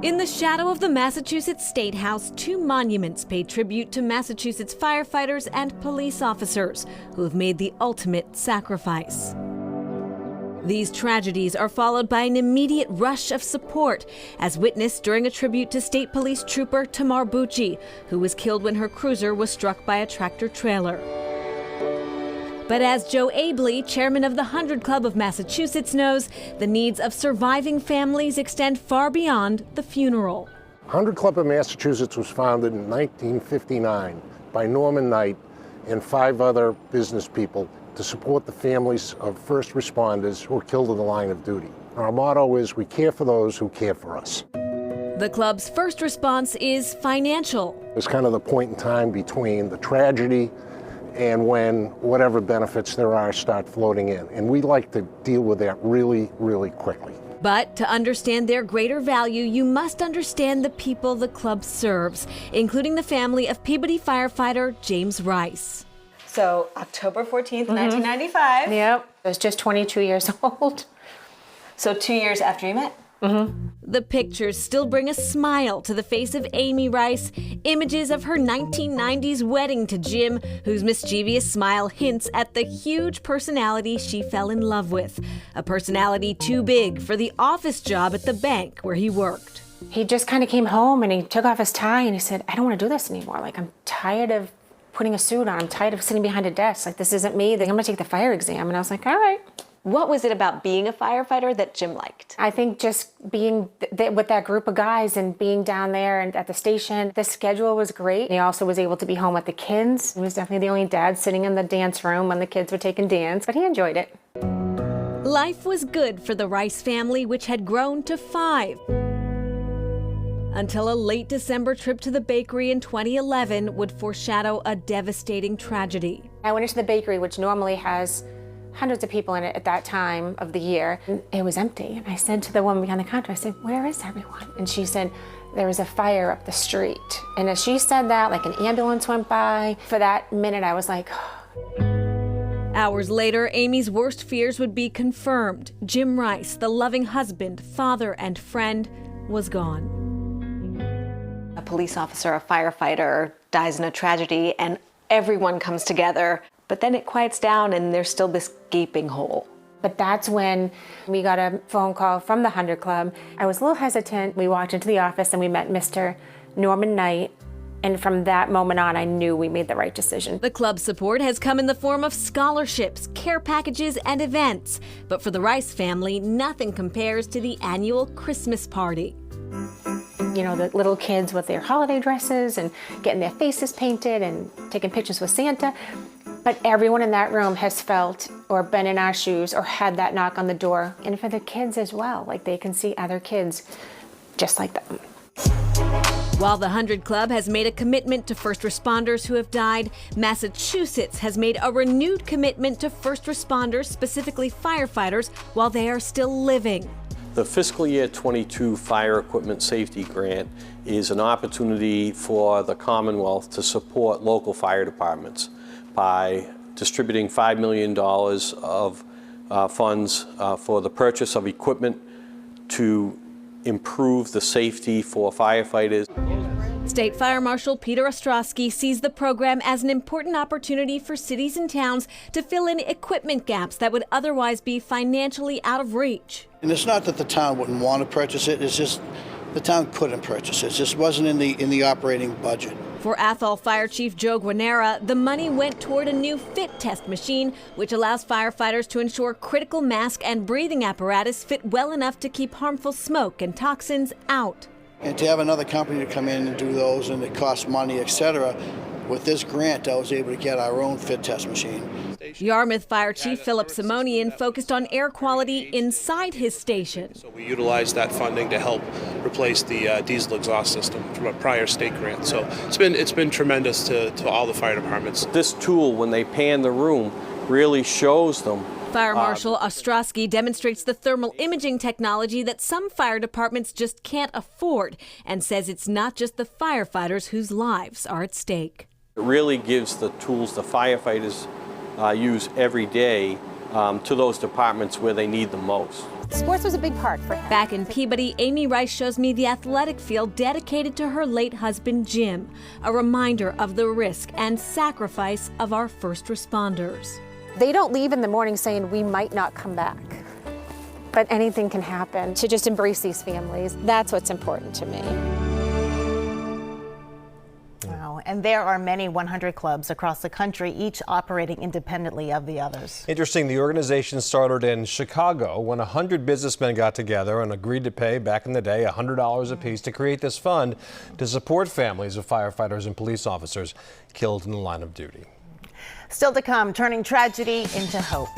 In the shadow of the Massachusetts State House, two monuments pay tribute to Massachusetts firefighters and police officers who have made the ultimate sacrifice. These tragedies are followed by an immediate rush of support, as witnessed during a tribute to State Police Trooper Tamar Bucci, who was killed when her cruiser was struck by a tractor-trailer. But as Joe Abley, chairman of the 100 Club of Massachusetts, knows, the needs of surviving families extend far beyond the funeral. 100 Club of Massachusetts was founded in 1959 by Norman Knight and 5 other business people to support the families of first responders who were killed in the line of duty. Our motto is, we care for those who care for us. The club's first response is financial. It's kind of the point in time between the tragedy and when whatever benefits there are start floating in. And we like to deal with that really, really quickly. But to understand their greater value, you must understand the people the club serves, including the family of Peabody firefighter James Rice. So October 14th, 1995. Yep, I was just 22 years old. So 2 years after you met. The pictures still bring a smile to the face of Amy Rice, images of her 1990s wedding to Jim, whose mischievous smile hints at the huge personality she fell in love with, a personality too big for the office job at the bank where he worked. He just kind of came home and he took off his tie and he said, I don't want to do this anymore. Like, I'm tired of putting a suit on. I'm tired of sitting behind a desk. Like, this isn't me. I'm going to take the fire exam. And I was like, all right. What was it about being a firefighter that Jim liked? I think just being with that group of guys and being down there and at the station, the schedule was great. He also was able to be home with the kids. He was definitely the only dad sitting in the dance room when the kids were taking dance, but he enjoyed it. Life was good for the Rice family, which had grown to 5. Until a late December trip to the bakery in 2011 would foreshadow a devastating tragedy. I went into the bakery, which normally has hundreds of people in it at that time of the year. And it was empty. And I said to the woman behind the counter, I said, where is everyone? And she said, there was a fire up the street. And as she said that, like an ambulance went by. For that minute, I was like, Hours later, Amy's worst fears would be confirmed. Jim Rice, the loving husband, father, and friend, was gone. A police officer, a firefighter, dies in a tragedy, and everyone comes together. But then it quiets down, and there's still this gaping hole. But that's when we got a phone call from the 100 Club. I was a little hesitant. We walked into the office and we met Mr. Norman Knight. And from that moment on, I knew we made the right decision. The club's support has come in the form of scholarships, care packages, and events. But for the Rice family, nothing compares to the annual Christmas party. You know, the little kids with their holiday dresses and getting their faces painted and taking pictures with Santa. But everyone in that room has felt or been in our shoes or had that knock on the door. And for the kids as well, like they can see other kids just like them. While the 100 Club has made a commitment to first responders who have died, Massachusetts has made a renewed commitment to first responders, specifically firefighters, while they are still living. The fiscal year 22 Fire Equipment Safety Grant is an opportunity for the Commonwealth to support local fire departments by distributing $5 million of funds for the purchase of equipment to improve the safety for firefighters. State Fire Marshal Peter Ostrowski sees the program as an important opportunity for cities and towns to fill in equipment gaps that would otherwise be financially out of reach. And it's not that the town wouldn't want to purchase it, it's just the town couldn't purchase it. It just wasn't in the operating budget. For Athol Fire Chief Joe Guarnera, the money went toward a new fit test machine, which allows firefighters to ensure critical mask and breathing apparatus fit well enough to keep harmful smoke and toxins out. And to have another company to come in and do those, and it costs money, etc. With this grant, I was able to get our own fit test machine. Yarmouth Fire Chief Philip Simonian focused on air quality inside his station. So we utilized that funding to help replace the diesel exhaust system from a prior state grant. So it's been tremendous to all the fire departments. This tool, when they pan the room, really shows them. Fire Marshal Ostrowski demonstrates the thermal imaging technology that some fire departments just can't afford, and says it's not just the firefighters whose lives are at stake. It really gives the tools the firefighters use every day to those departments where they need them most. Sports was a big part for him. Back in Peabody, Amy Rice shows me the athletic field dedicated to her late husband, Jim, a reminder of the risk and sacrifice of our first responders. They don't leave in the morning saying we might not come back, but anything can happen. To just embrace these families, that's what's important to me. Wow. And there are many 100 clubs across the country, each operating independently of the others. Interesting, the organization started in Chicago when 100 businessmen got together and agreed to pay, back in the day, $100 apiece to create this fund to support families of firefighters and police officers killed in the line of duty. Still to come, turning tragedy into hope.